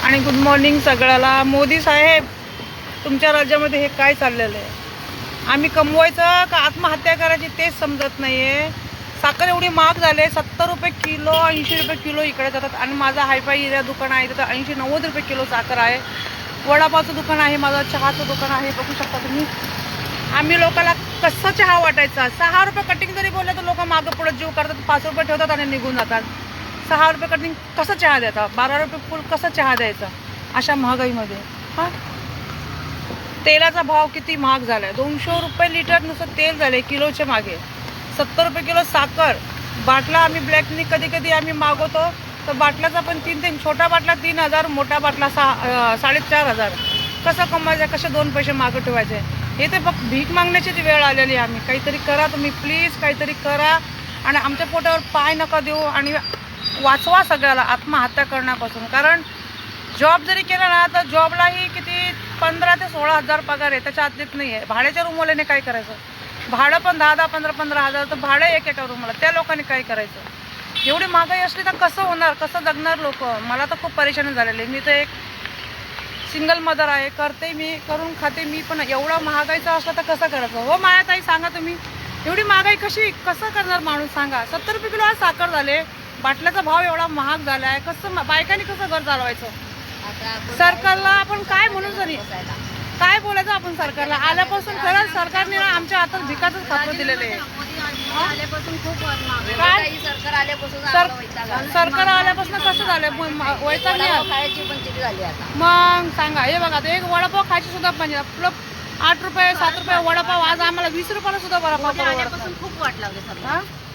आणि good morning सगळ्याला. मोदी साहेब, तुमच्या राज्यामध्ये हे काय चाललेलं आहे? आम्ही कमवायचं का आत्महत्या करायची तेच समजत नाही आहे. साखर एवढी महाग झाली आहे, 70 रुपये किलो, 80 रुपये किलो इकडे जातात. आणि माझा हायफाय एरिया दुकान आहे तिथं 80-90 रुपये किलो साखर आहे. वडापावचं दुकान आहे, माझं चहाचं दुकान आहे, बघू शकता तुम्ही. आम्ही लोकांना कसं चहा वाटायचा? 6 रुपये कटिंग जरी बोललं तर लोक मागं पुढे जीव करतात, 5 रुपये ठेवतात आणि निघून जातात. 6 रुपये कटिंग कसं चहा देतात? 12 रुपये फुल कसं चहा द्यायचा अशा महागाईमध्ये? हां, तेलाचा भाव किती महाग झाला आहे. 200 रुपये लिटर नुसतं तेल झाले किलोच्या मागे. 70 रुपये किलो साखर. बाटला आम्ही ब्लॅकनी कधी कधी आम्ही मागवतो तर बाटल्याचा पण 3 छोटा बाटला 3000, मोठा बाटला 4500. कसं कमवायचं? कसे 2 पैसे मागं ठेवायचे? हे तर फक्त भीक मागण्याची ती वेळ आलेली आहे. आम्ही काहीतरी करा, तुम्ही प्लीज काहीतरी करा आणि आमच्या पोटावर पाय नका देऊ आणि वाचवा सगळ्याला आत्महत्या करण्यापासून. कारण जॉब जरी केला ना तर जॉबलाही किती 15 ते 16 हजार पगार आहे, त्याच्या आतलीच नाही आहे. भाड्याच्या रूमवाल्याने काय करायचं? भाडं पण 10-10, 15-15 हजार, तर भाडं एका रूमला. त्या लोकांनी काय करायचं? एवढी महागाई असली तर कसं होणार? कसं जगणार लोक? मला तर खूप परेशानी झालेली आहे. मी तर एक सिंगल मदर आहे, करते मी, करून खाते मी, पण एवढा महागाईचा असला तर कसं करायचं? हो मायाताई, सांगा तुम्ही, एवढी महागाई कसं करणार माणूस? सांगा. 70 रुपये किलो आज साखर झाले, बाटल्याचा भाव एवढा महाग झाला आहे, कसं बायकांनी कसं घर चालवायचं? सरकारला आपण काय म्हणून तरी काय बोलायचं आपण सरकारला? आल्यापासून खरंच सरकारने ना आमच्या हातात भिकाचंच खातं दिलेलं आहे. सरकार आल्यापासून कसं झालं? वैताग नाही. मग सांगा. हे बघा, एक वडापाव खायची सुद्धा म्हणजे आपलं 8 रुपये 7 रुपये वडापाव आज आम्हाला 20 रुपयाला सुद्धा वडापाव आल्यापासून खूप वाट लागली.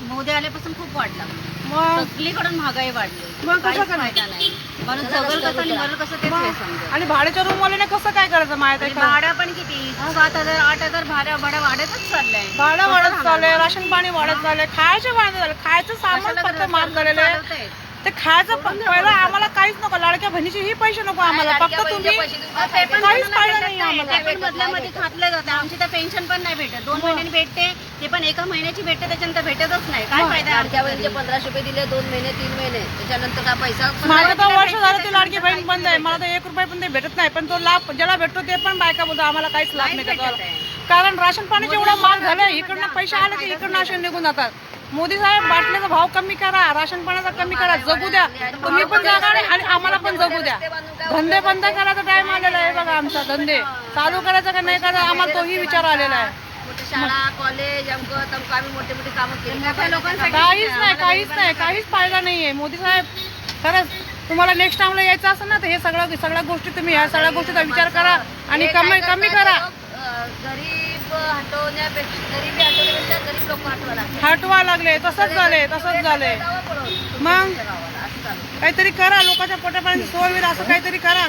मोदी आल्यापासून खूप वाट लागली. मग सगळीकडून महागाई वाढली. मग कसं फायदा नाही. म्हणून जगल कसं आणि मरल कसं तेच नाही समजत. आणि भाड्याच्या रूमवाल्याने कसं काय करायचं? माहिती आहे? भाडं पण किती 7,000 8,000 भाडं वाढतच चाललंय. भाडं वाढत चाललंय, राशन पाणी वाढत झालंय, खायचं वाढत झालं, खायचं सामान फक्त महाग झालेलं आहे. ते खायचं पहिलं आम्हाला काहीच नको, लाडक्या बहिणीचेही पैसे नको आम्हाला, फक्त तुम्ही काहीच पाहिलं नाही आम्हाला. ते पण बदल्यामध्ये खातलं जातं. आमची तर पेन्शन पण नाही भेटत. 2 महिन्यांनी भेटते, ते पण एका महिन्याची भेटते, त्याच्यानंतर भेटतच नाही. काय फायदा? लाडक्या बहिणीचे 1500 रुपये दिले 2 महिने 3 महिने, त्याच्यानंतर काय पैसा? माझं तर वर्ष झालं ते लाडकी बहीण बंद आहे. मला तर 1 रुपये पण ते भेटत नाही. पण तो लाभ ज्याला भेटतो ते पण बायका बोलतो आम्हाला काहीच लाभ नाही त्याचा. कारण राशन पाण्याचे एवढं महाग झालं, इकडनं पैसे आले की इकडनं असे निघून जातात. मोदी साहेब, बाटल्याचा भाव कमी करा, राशन पाण्याचा कमी करा, जगू द्या. तुम्ही पण जगा आणि आम्हाला पण जगू द्या. धंदे बंद करायचा टाइम आलेला आहे बघा. आमचा धंदे चालू करायचा का नाही करायचा आम्हाला तोही विचार आलेला आहे. मोठी शाळा, कॉलेज, अमकं आम्ही मोठे मोठे कामं केली. मोठ्या लोकांसाठी काहीच फायदा नाहीये. मोदी साहेब, खरंच तुम्हाला नेक्स्ट टाइमला यायचं असेल ना तर हे सगळ्या गोष्टी तुम्ही ह्या सगळ्या गोष्टीचा विचार करा आणि कमी करा. गरीब हटवण्यापेक्षा गरीब लोक हटवा लागले. तसंच झालंय. मग काहीतरी करा, लोकांच्या पोटापाण्याची सोय होईल असं काहीतरी करा.